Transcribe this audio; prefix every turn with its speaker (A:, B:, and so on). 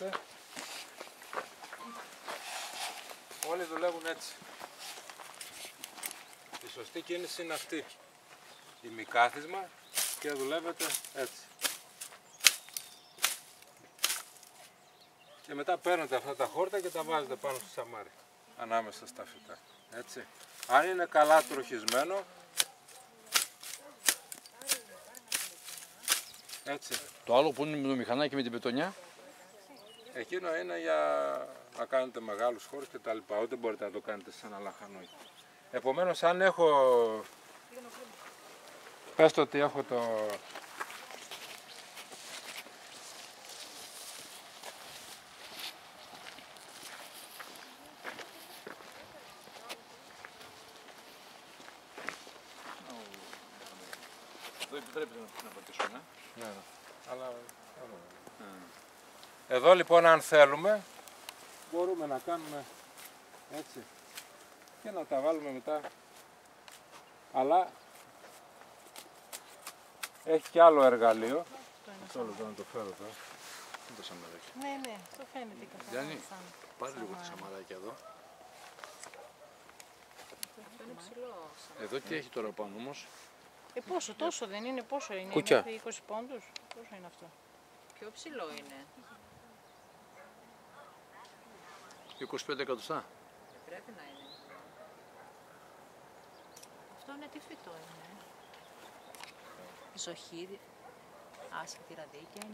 A: βλέπετε, όλοι δουλεύουν έτσι. Η σωστή κίνηση είναι αυτή. Ημικάθισμα και δουλεύετε έτσι. Και μετά παίρνετε αυτά τα χόρτα και τα βάζετε πάνω στο σαμάρι, ανάμεσα στα φυτά. Έτσι. Αν είναι καλά τροχισμένο, έτσι.
B: Το άλλο που είναι με το μηχανάκι με την πετονιά.
A: Εκείνο είναι για να κάνετε μεγάλους χώρους και τα λοιπά, ούτε μπορείτε να το κάνετε σε ένα λαχανόι. Επομένως, αν έχω, πες ότι έχω το...
B: Εδώ επιτρέπεται να πατήσουμε.
A: Ναι, αλλά... Εδώ λοιπόν, αν θέλουμε, μπορούμε να κάνουμε έτσι και να τα βάλουμε μετά, αλλά έχει και άλλο εργαλείο.
B: Αυτό εδώ να το φέρω εδώ. Είναι το σαμαράκι.
C: Ναι, το φαίνεται καθαρά.
B: Γιάννη, πάρε λίγο το σαμαράκι εδώ.
C: Αυτό είναι ψηλό.
B: Εδώ τι έχει τώρα πάνω όμως.
C: Πόσο, τόσο δεν είναι, πόσο είναι,
B: Κουκιά.
C: μέχρι 20 πόντους, πόσο είναι αυτό.
D: Πιο ψηλό είναι.
B: 25 εκατοστά.
D: Πρέπει να είναι. Αυτό είναι τι φυτό είναι. Ζοχίδι. Άσχετη ραδίκια είναι.